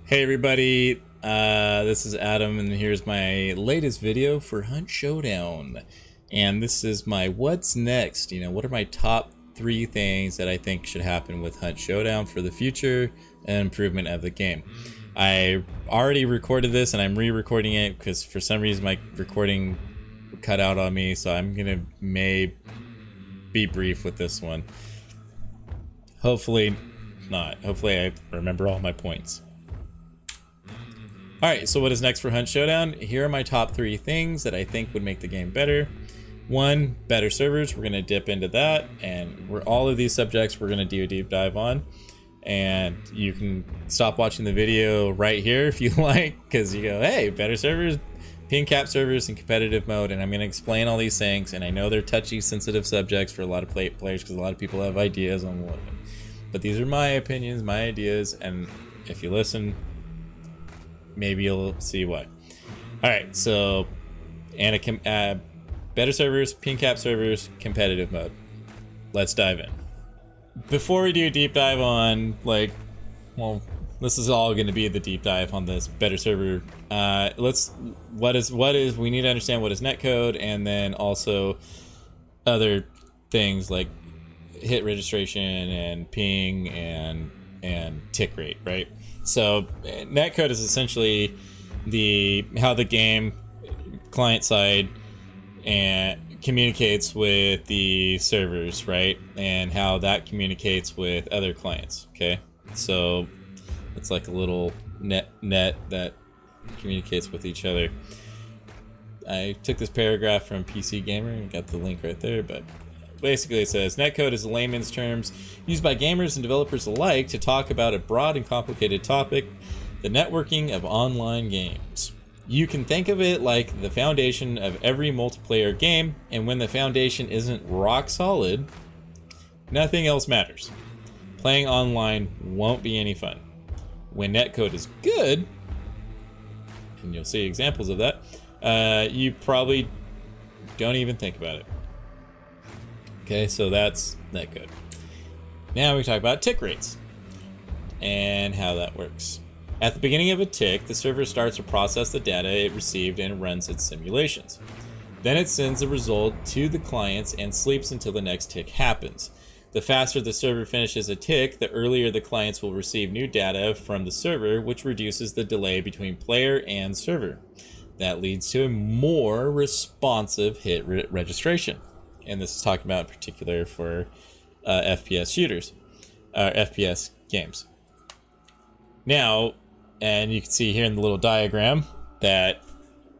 Hey everybody, this is Adam and here's my latest video for Hunt Showdown. And this is my what's next, what are my top 3 things that I think should happen with Hunt Showdown for the future and improvement of the game. I already recorded this and I'm re-recording it because for some reason my recording cut out on me, so I'm gonna be brief with this one. Hopefully not. Hopefully I remember all my points. Alright, so what is next for Hunt Showdown? Here are my top 3 things that I think would make the game better. 1, better servers. We're going to dip into that, and all of these subjects we're going to do a deep dive on. And you can stop watching the video right here if you like, because you go, hey, better servers, ping cap servers, and competitive mode. And I'm going to explain all these things, and I know they're touchy, sensitive subjects for a lot of players because a lot of people have ideas on what. But these are my opinions, my ideas, and if you listen, maybe you'll see why. All right, so better servers, ping cap servers, competitive mode. Let's dive in. Before we do a deep dive on this is all going to be the deep dive on this better server. We need to understand what is netcode, and then also other things like hit registration and ping and tick rate, right? So netcode is essentially how the game client side and communicates with the servers, right? And how that communicates with other clients. Okay, so it's like a little net that communicates with each other. I took this paragraph from PC Gamer and got the link right there, but basically it says, netcode is layman's terms used by gamers and developers alike to talk about a broad and complicated topic, the networking of online games. You can think of it like the foundation of every multiplayer game, and when the foundation isn't rock solid, nothing else matters. Playing online won't be any fun. When netcode is good, and you'll see examples of that, you probably don't even think about it. Okay, so that's netcode. Now we talk about tick rates and how that works. At the beginning of a tick, the server starts to process the data it received and runs its simulations. Then it sends the result to the clients and sleeps until the next tick happens. The faster the server finishes a tick, the earlier the clients will receive new data from the server, which reduces the delay between player and server. That leads to a more responsive hit registration. And this is talking about in particular for FPS shooters, FPS games. Now, and you can see here in the little diagram that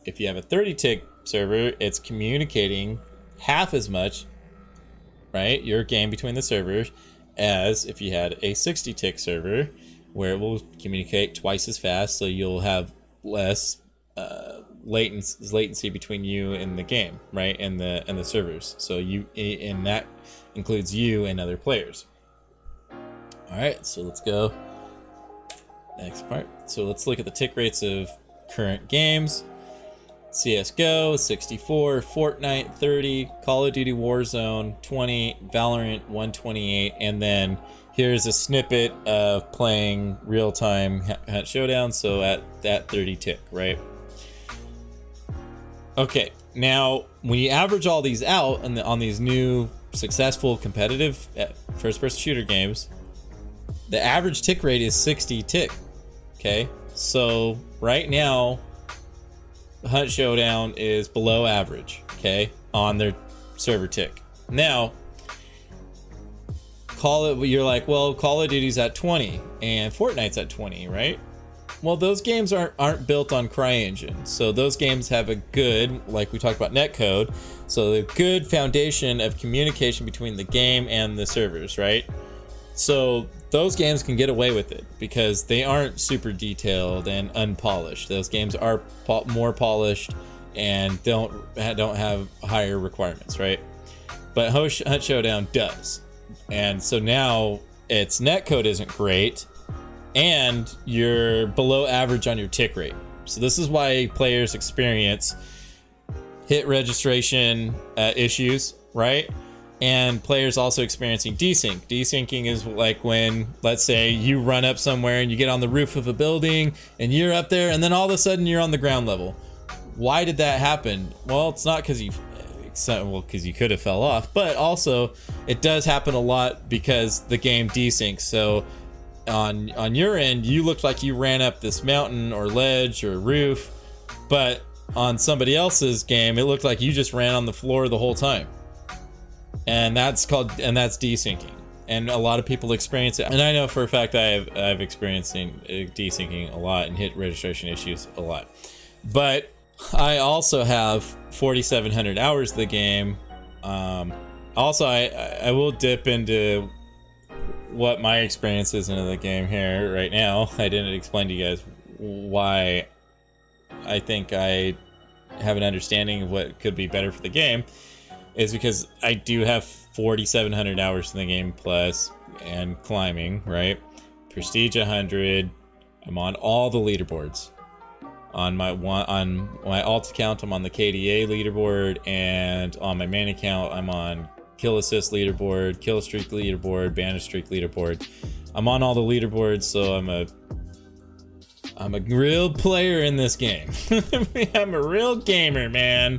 if you have a 30 tick server, it's communicating half as much, right, your game between the servers, as if you had a 60 tick server, where it will communicate twice as fast, so you'll have less latency between you and the game, right, and the servers. So and that includes you and other players. All right, so let's go next part. So let's look at the tick rates of current games. CS:GO 64, Fortnite 30, Call of Duty Warzone 20, Valorant 128, and then here's a snippet of playing real-time Hunt Showdown, so at that 30 tick, right? Okay, now when you average all these out on these new successful competitive first-person shooter games, the average tick rate is 60 tick. Okay, so right now Hunt Showdown is below average, okay, on their server tick. Now you're like, well, Call of Duty's at 20 and Fortnite's at 20, right? Well, those games aren't built on CryEngine, so those games have a good, like we talked about netcode, so a good foundation of communication between the game and the servers, right? So those games can get away with it because they aren't super detailed and unpolished. Those games are more polished and don't have higher requirements, right? But Hunt Showdown does, and so now its netcode isn't great, and you're below average on your tick rate. So this is why players experience hit registration issues, right? and players also experiencing desync. Desyncing is like when, let's say, you run up somewhere and you get on the roof of a building and you're up there, and then all of a sudden you're on the ground level. Why did that happen? Well, it's not because because you could have fell off, but also it does happen a lot because the game desyncs. So on your end, you looked like you ran up this mountain or ledge or roof, but on somebody else's game, it looked like you just ran on the floor the whole time. And that's desyncing, and a lot of people experience it. And I know for a fact I've experienced desyncing a lot and hit registration issues a lot. But I also have 4,700 hours of the game. Also, I will dip into what my experience is into the game here right now. I didn't explain to you guys why I think I have an understanding of what could be better for the game. Is because I do have 4,700 hours in the game plus, and climbing, right? Prestige 100. I'm on all the leaderboards. On my alt account, I'm on the KDA leaderboard, and on my main account, I'm on kill assist leaderboard, kill streak leaderboard, banish streak leaderboard. I'm on all the leaderboards, so I'm a real player in this game. I'm a real gamer, man.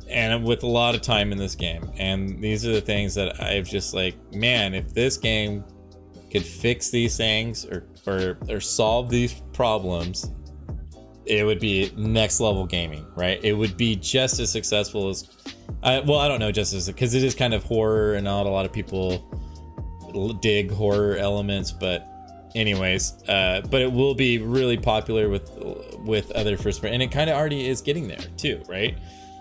And with a lot of time in this game. And these are the things that I've just like, man, if this game could fix these things or solve these problems, it would be next level gaming, right? It would be just as successful as, well, I don't know, just as, because it is kind of horror and not a lot of people dig horror elements, but anyways, but it will be really popular with other first person, and it kind of already is getting there too, right?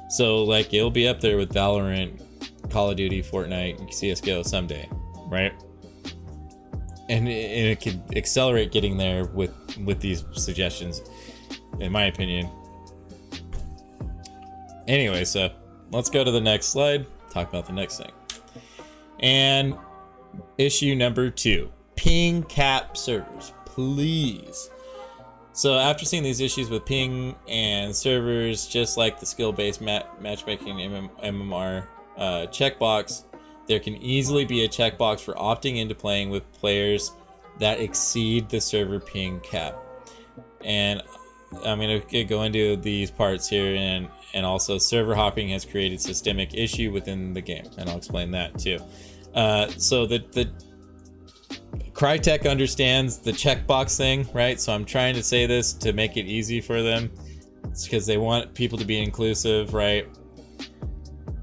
So like it'll be up there with Valorant, Call of Duty, Fortnite, and CS:GO someday, right? And it could accelerate getting there with these suggestions, in my opinion. Anyway, so let's go to the next slide, talk about the next thing. And issue number 2. Ping cap servers, please. So after seeing these issues with ping and servers, just like the skill-based matchmaking MMR checkbox, there can easily be a checkbox for opting into playing with players that exceed the server ping cap. And I'm going to go into these parts here, and also server hopping has created systemic issue within the game, and I'll explain that too. So the Crytek understands the checkbox thing, right? So I'm trying to say this to make it easy for them. It's because they want people to be inclusive, right?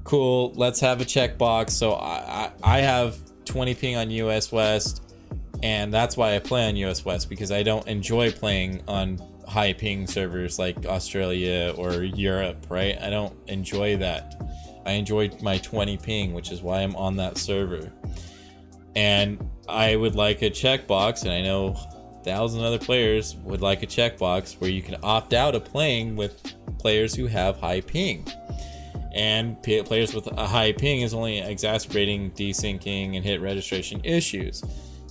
Cool, let's have a checkbox. So I have 20 ping on US West, and that's why I play on US West, because I don't enjoy playing on high ping servers like Australia or Europe, right? I don't enjoy that. I enjoy my 20 ping, which is why I'm on that server. And I would like a checkbox, and I know 1,000 other players would like a checkbox where you can opt out of playing with players who have high ping. And players with a high ping is only exacerbating desyncing and hit registration issues.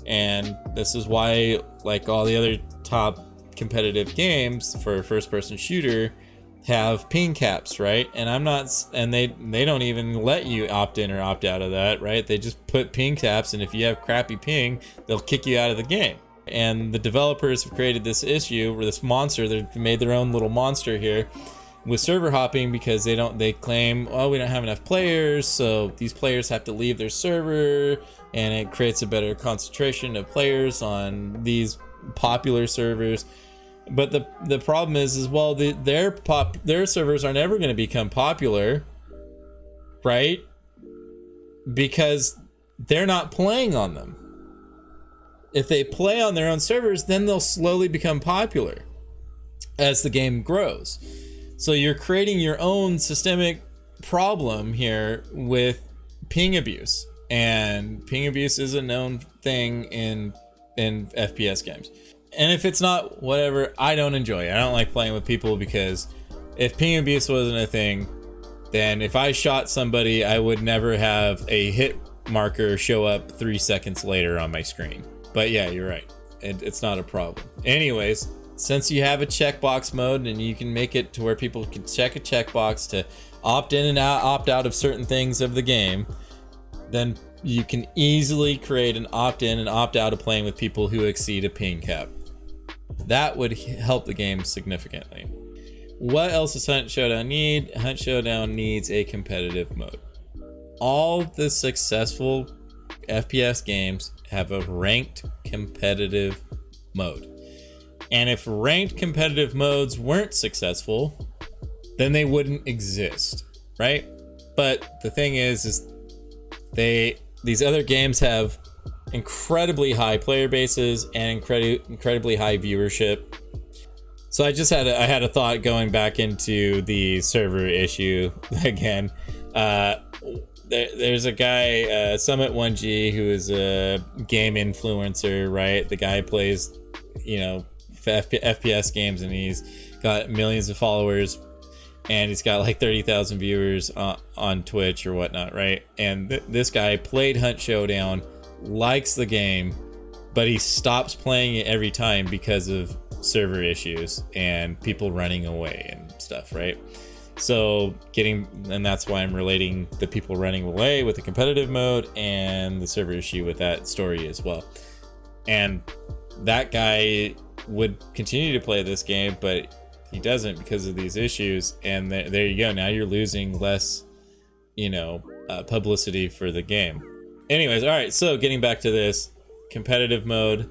And this is why, like all the other top competitive games for first-person shooter, have ping caps, right? And I'm not, and they don't even let you opt in or opt out of that, right? They just put ping caps, and if you have crappy ping, they'll kick you out of the game. And the developers have created this issue, or this monster. They've made their own little monster here with server hopping, because they claim, oh, we don't have enough players, so these players have to leave their server, and it creates a better concentration of players on these popular servers. But the problem is well, their servers are never going to become popular, right? Because they're not playing on them. If they play on their own servers, then they'll slowly become popular as the game grows. So you're creating your own systemic problem here with ping abuse, and ping abuse is a known thing in FPS games. And if it's not, whatever, I don't enjoy it. I don't like playing with people, because if ping abuse wasn't a thing, then if I shot somebody, I would never have a hit marker show up 3 seconds later on my screen. But yeah, you're right. It's not a problem. Anyways, since you have a checkbox mode, and you can make it to where people can check a checkbox to opt in and out, opt out of certain things of the game, then you can easily create an opt in and opt out of playing with people who exceed a ping cap. That would help the game significantly. What else does Hunt Showdown need? Hunt Showdown needs a competitive mode. All the successful FPS games have a ranked competitive mode. And if ranked competitive modes weren't successful, then they wouldn't exist, right? But the thing is these other games have incredibly high player bases and incredibly high viewership. So I had a thought going back into the server issue again. There's a guy, Summit1G, who is a game influencer, right? The guy plays, FPS games, and he's got millions of followers, and he's got like 30,000 viewers on Twitch or whatnot, right? And this guy played Hunt Showdown, likes the game, but he stops playing it every time because of server issues and people running away and stuff, right? So and that's why I'm relating the people running away with the competitive mode and the server issue with that story as well. And that guy would continue to play this game, but he doesn't because of these issues. And there you go. Now you're losing less, publicity for the game. Anyways, all right. So getting back to this competitive mode.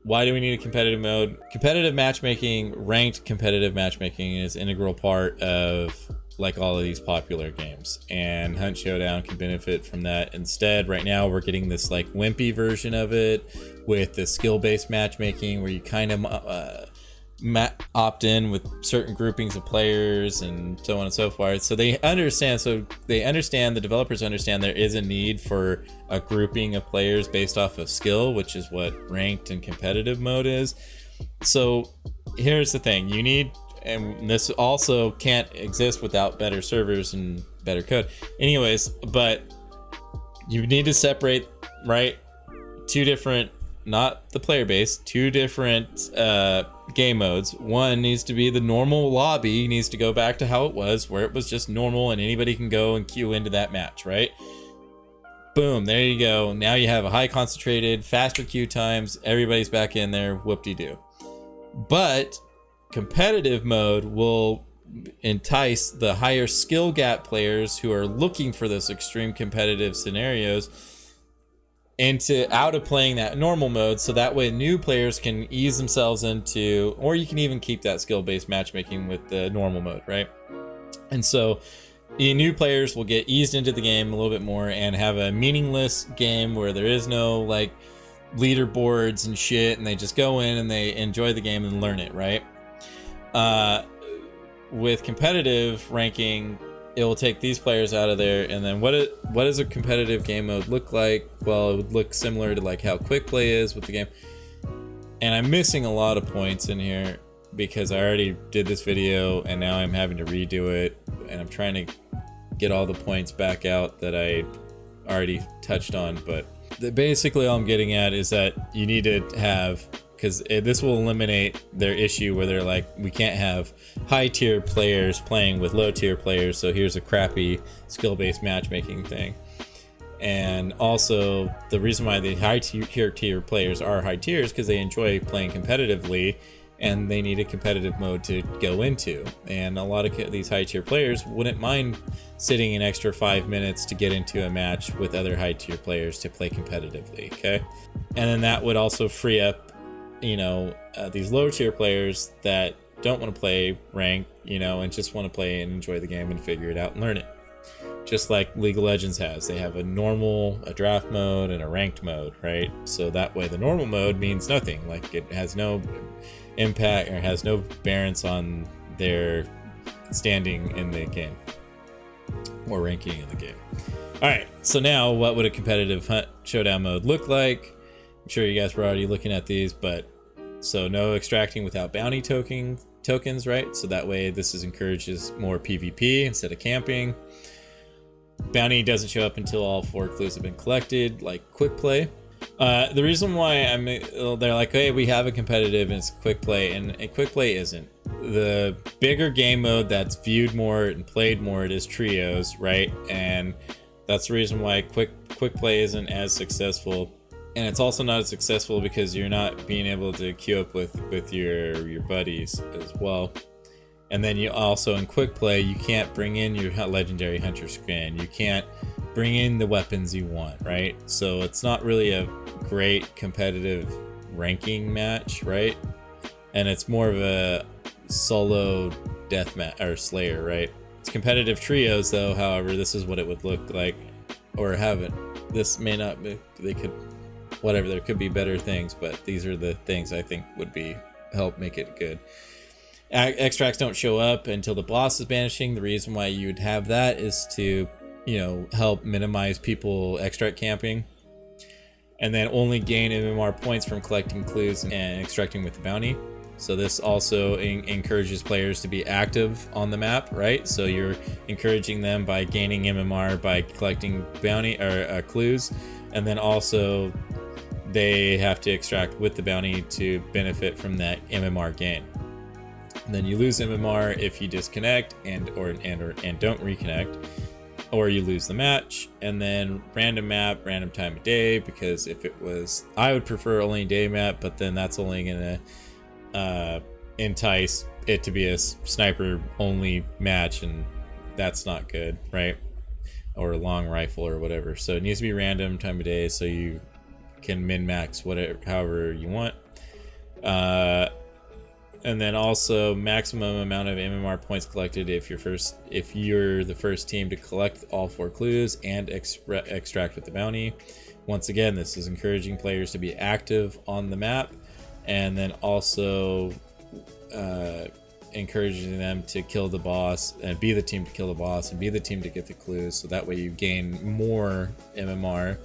Why do we need a competitive mode? Competitive matchmaking, ranked competitive matchmaking is an integral part of like all of these popular games, and Hunt Showdown can benefit from that. Instead, right now we're getting this like wimpy version of it with the skill-based matchmaking where you kind of opt in with certain groupings of players and so on and so forth. So the developers understand there is a need for a grouping of players based off of skill, which is what ranked and competitive mode is. So here's the thing, and this also can't exist without better servers and better code. Anyways, but you need to separate, right? Two different, not the player base, two different game modes. One needs to be the normal lobby, needs to go back to how it was, where it was just normal and anybody can go and queue into that match, right? Boom, there you go. Now you have a high concentrated, faster queue times, everybody's back in there, whoop-de-doo. But competitive mode will entice the higher skill gap players who are looking for those extreme competitive scenarios out of playing that normal mode, so that way new players can ease themselves into, or you can even keep that skill-based matchmaking with the normal mode, right? And so the new players will get eased into the game a little bit more and have a meaningless game where there is no like leaderboards and shit, and they just go in and they enjoy the game and learn it, right? With competitive ranking, it will take these players out of there, and then what does a competitive game mode look like? Well, it would look similar to like how quick play is with the game. And I'm missing a lot of points in here because I already did this video and now I'm having to redo it, and I'm trying to get all the points back out that I already touched on. But basically all I'm getting at is that you need to have, because this will eliminate their issue where they're like, we can't have high tier players playing with low tier players, so here's a crappy skill-based matchmaking thing. And also the reason why the high tier players are high tiers because they enjoy playing competitively and they need a competitive mode to go into. And a lot of these high tier players wouldn't mind sitting an extra 5 minutes to get into a match with other high tier players to play competitively, okay? And then that would also free up these low tier players that don't want to play ranked, and just want to play and enjoy the game and figure it out and learn it. Just like League of Legends has. They have a normal, a draft mode, and a ranked mode, right? So that way the normal mode means nothing. Like it has no impact or has no bearance on their standing in the game or ranking in the game. All right, so now what would a competitive Hunt Showdown mode look like? I'm sure you guys were already looking at these, but so no extracting without bounty tokens, right? So that way this encourages more PvP instead of camping. Bounty doesn't show up until all 4 clues have been collected, like quick play. The reason why they're like, hey, we have a competitive and it's quick play, and a quick play isn't. the bigger game mode that's viewed more and played more is trios, right? And that's the reason why quick play isn't as successful. And it's also not as successful because you're not being able to queue up with your buddies as well. And then you also, in quick play, you can't bring in your legendary hunter skin. You can't bring in the weapons you want, right? So it's not really a great competitive ranking match, right? And it's more of a solo deathmatch or slayer, right? It's competitive trios though. However, this is what it would look like, or have it. This may not be, they could, whatever, there could be better things, but these are the things I think would be help make it good. Extracts don't show up until the boss is banishing. The reason why you would have that is to, you know, help minimize people extract camping, and then only gain MMR points from collecting clues and extracting with the bounty. So this also encourages players to be active on the map, right? So you're encouraging them by gaining MMR by collecting bounty or clues, and then also they have to extract with the bounty to benefit from that MMR gain. And then you lose MMR if you disconnect and don't reconnect, or you lose the match. And then random map, random time of day, because if it was, I would prefer only day map, but then that's only gonna entice it to be a sniper only match, and that's not good, right? Or a long rifle or whatever. So it needs to be random time of day so you can min max whatever, however you want. And then also maximum amount of MMR points collected if you're the first team to collect all 4 clues and extract with the bounty. Once again, this is encouraging players to be active on the map, and then also encouraging them to kill the boss and be the team to kill the boss and be the team to get the clues. So that way you gain more MMR.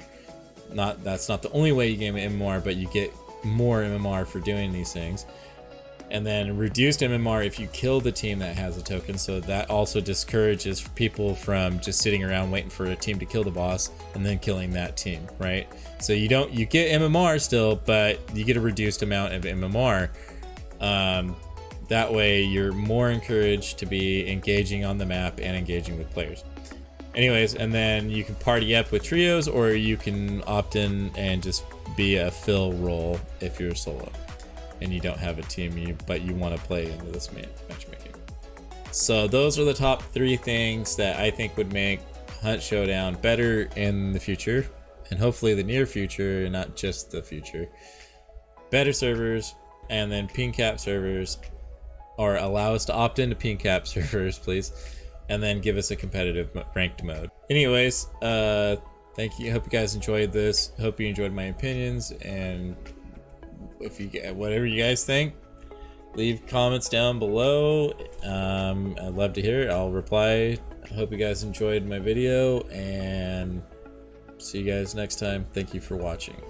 That's not the only way you gain MMR, but you get more MMR for doing these things. And then reduced MMR if you kill the team that has a token, so that also discourages people from just sitting around waiting for a team to kill the boss and then killing that team, right? So you get MMR still, but you get a reduced amount of MMR. That way you're more encouraged to be engaging on the map and engaging with players. Anyways, and then you can party up with trios, or you can opt in and just be a fill role if you're solo and you don't have a team, but you want to play into this matchmaking. So those are the top 3 things that I think would make Hunt Showdown better in the future, and hopefully the near future, and not just the future. Better servers, and then ping cap servers, or allow us to opt into ping cap servers, please, and then give us a competitive ranked mode. Anyways, thank you. Hope you guys enjoyed this. Hope you enjoyed my opinions, and if you get whatever you guys think, leave comments down below. I'd love to hear it. I'll reply. I hope you guys enjoyed my video, and see you guys next time. Thank you for watching.